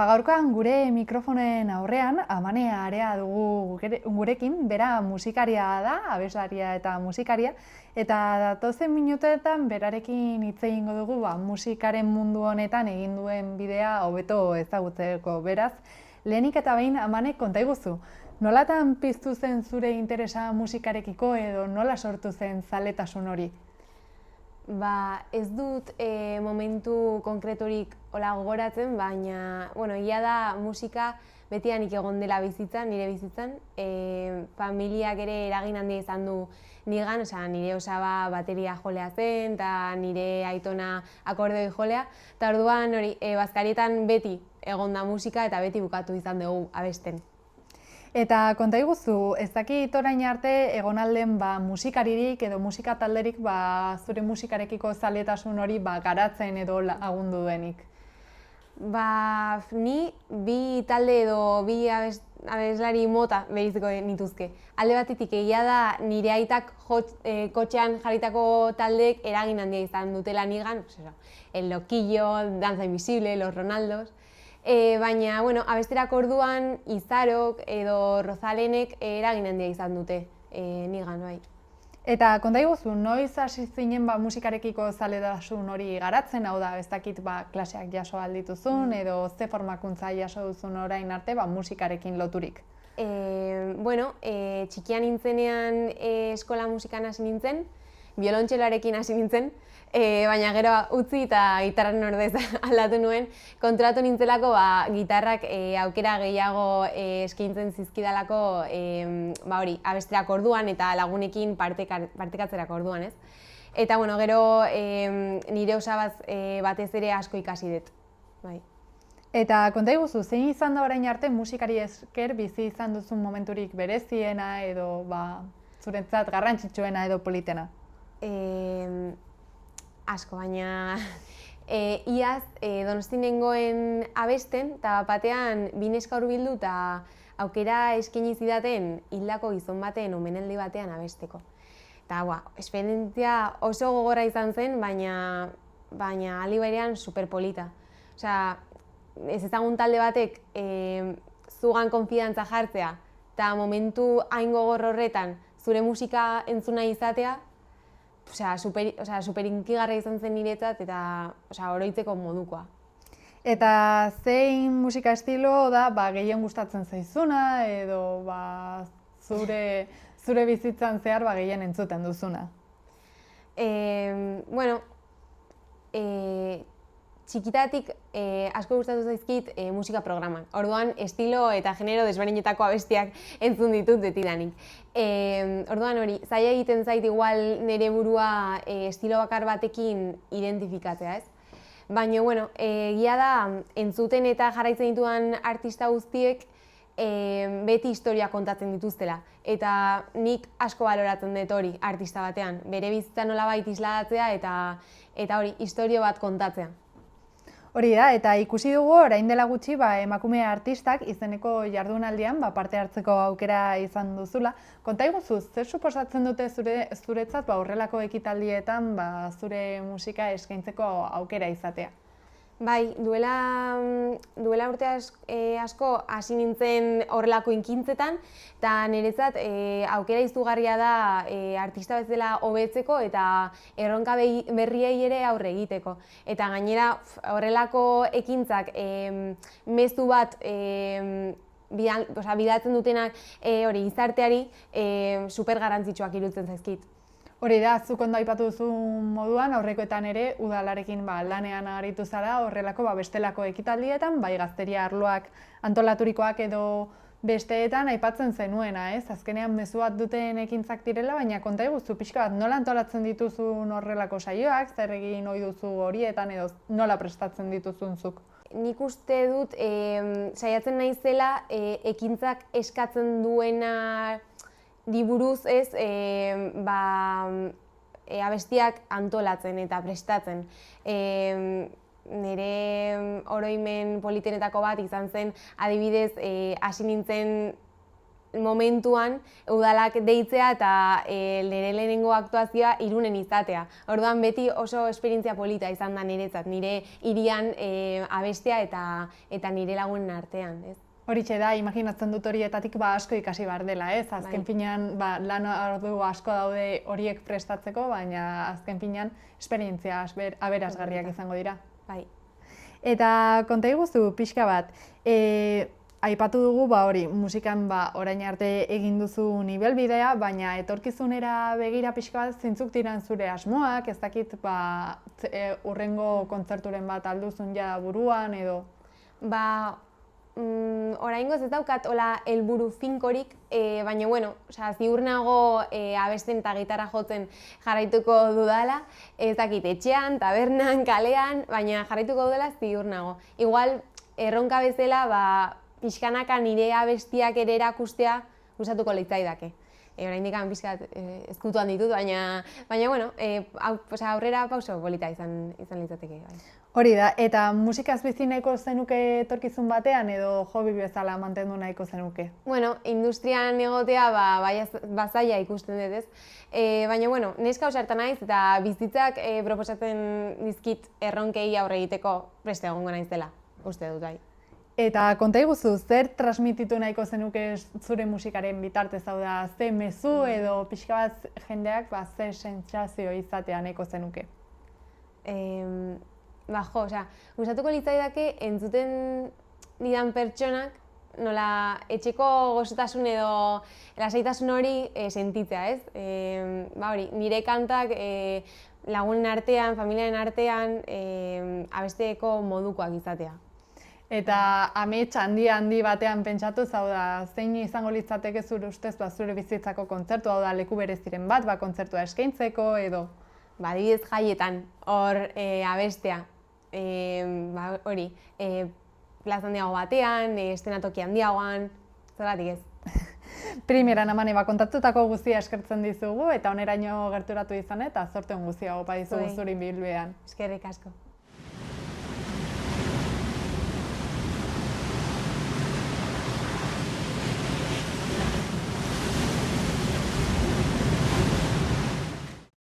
Gaurkoan gure mikrofonen aurrean, Amane Area dugu gurekin, bera musikaria da, abeslaria eta musikaria, eta datozen minutuetan berarekin hitz egingo dugu musikaren mundu honetan egin duen bidea hobeto ezagutzeko. Beraz, lehenik eta behin Amane konta iguzu, nolatan piztu zen zure interesa musikarekiko edo nola sortu zen zaletasun hori? Ez dut momentu konkretorik gogoratzen, baina egia da musika betidanik egon dela bizitzan, nire bizitzan. Familiak ere eragin handia izan du nigan, nire osaba bateria jolea zen, eta nire aitona akordeoi jolea. Eta orduan bazkarietan beti egon da musika eta beti bukatu izan dugu abesten. Eta konta iguzu, ez dakit orain arte egon alden musikaririk edo musika talderik zure musikarekiko zaletasun hori garatzen edo lagundu duenik? Ni bi talde edo bi abeslari mota beriziko nituzke. Alde batetik egia da nire aitak kotxean jarritako taldeek eragin handia izan dutela nigan, El Loquillo, Danza Invisible, Los Ronaldos. Baina, abesterak orduan Izarok edo Rozalenek eragin handia izan dute nigan, bai. Eta konta iguzu, noiz hasi zinen musikarekiko zaletasun hori garatzen, hau da, ez dakit klaseak jaso aldituzun edo ze formakuntza jaso duzun orain arte musikarekin loturik? Txikian nintzenean eskola musikan hasi nintzen, biolontxeloarekin hasi nintzen, baina gero utzi eta gitarraren ordez aldatu nuen. Kontratu nintzelako gitarrak aukera gehiago eskaintzen zizkidalako abesterak orduan eta lagunekin partekatzerak orduan, ez? Eta gero nire osabaz batez ere asko ikasi dut. Eta konta iguzu, zein izan da orain arte musikari esker bizi izan duzun momenturik bereziena edo zuretzat garrantzitsuena edo politena? Asko, baina iaz Donostin nengoen abesten eta batean bi neska hurbildu eta aukera eskaini zidaten hildako gizon baten omenaldi batean abesteko. Eta esperientzia oso gogorra izan zen, baina aldi berean superpolita. Ez ezagun talde batek zugan konfidantza jartzea eta momentu hain gogor horretan zure musika entzuna izatea, super inkigarra izan zen niretzat eta oroitzeko modukoa. Eta zein musika estilo da gehien gustatzen zaizuna edo zure bizitzan zehar gehien entzuten duzuna? Txikitatik asko gustatu zaizkit musika programak. Orduan estilo eta genero desberdinetako abestiak entzun ditut betidanik. Orduan zaila egiten zait igual nire burua estilo bakar batekin identifikatzea, ez? Baina, egia da entzuten eta jarraitzen ditudan artista guztiek beti historia kontatzen dituztela. Eta nik asko baloratzen dut hori artista batean. Bere bizitza nolabait isladatzea eta hori istorio bat kontatzea. Hori da, eta ikusi dugu orain dela gutxi emakume artistak izeneko jardunaldian parte hartzeko aukera izan duzula. Konta iguzu, zer suposatzen dute zuretzat horrelako ekitaldietan zure musika eskaintzeko aukera izatea? Bai, duela urte asko hasi nintzen horrelako inkintzetan, eta niretzat aukera izugarria da artista bezala hobetzeko eta erronka berriei ere aurre egiteko. Eta gainera horrelako ekintzak mezu bat bidatzen dutenak gizarteari super garrantzitsuak iruditzen zaizkit. Hori da, zuk ondo aipatu duzun moduan, aurrekoetan ere udalarekin lanean aritu zara horrelako bestelako ekitaldietan, bai gazteria arloak antolaturikoak edo besteetan aipatzen zenuena, ez? Azkenean mezu bat duten ekintzak direla, baina konta iguzu pixka bat nola antolatzen dituzun horrelako saioak, zer egin ohi duzu horietan edo nola prestatzen dituzun zuk? Nik uste dut saiatzen naizela ekintzak eskatzen duena buruz ez abestiak antolatzen eta prestatzen. Nire oroimen politenetako bat izan zen, adibidez, hasi nintzen momentuan udalak deitzea eta nire lehenengo aktuazioa Irunen izatea. Orduan beti oso esperientzia polita izan da niretzat, nire hirian abestea eta nire lagunen artean, ez? Horitxe da, imaginatzen dut horietatik asko ikasi behar dela, ez? Azken finean lan ordu asko daude horiek prestatzeko, baina azken finean esperientzia aberasgarriak izango dira. Bai. Eta konta iguzu pixka bat, aipatu dugu musikan orain arte egin duzu nibelbidea, baina etorkizunera begira pixka bat zeintzuk diran zure asmoak, ez dakit hurrengo kontzerturen bat alduzun ja buruan edo? Oraingoz ez daukat helburu finkorik, baina ziur nago abesten eta gitarra jotzen jarraituko dudala, ez dakit etxean, tabernan, kalean, baina jarraituko dudala ziur nago. Igual erronka bezala pixkanaka nire abestiak ere erakustea gustatuko litzaidake. Oraindik pixkat ezkutuan ditut, baina aurrera pauso polita izan litzateke. Hori da, eta musikaz bizi nahiko zenuke etorkizun batean edo hobi bezala mantendu nahiko zenuke? Industrian egotea zaila ikusten dut, ez? Baina, neska ausarta naiz eta bizitzak proposatzen dizkit erronkei aurre egiteko preste egongo naizela, uste dut bai. Eta konta iguzu, zer transmititu nahiko zenuke zure musikaren bitartez, hau da, ze mezu edo pixka bat jendeak zer sentsazio izatea nahiko zenuke? Gustatuko litzaidake entzuten didan pertsonak nola etxeko gozotasun edo lasaitasun hori sentitzea, ez? Nire kantak lagunen artean, familiaren artean abesteko modukoak izatea. Eta amets handi batean pentsatu, hau da, zein izango litzateke zure ustez zure bizitzako kontzertu, hau da, leku bereziren bat, kontzertua eskaintzeko edo? Adibidez jaietan, hor abestea, plaza handiago batean, eszenatoki handiagoan, zergatik ez. Primeran Amane, kontatutako guztia eskertzen dizugu eta oneraino gerturatu izan eta zorte on guztia opa dizugu zure ibilbidean. Eskerrik asko.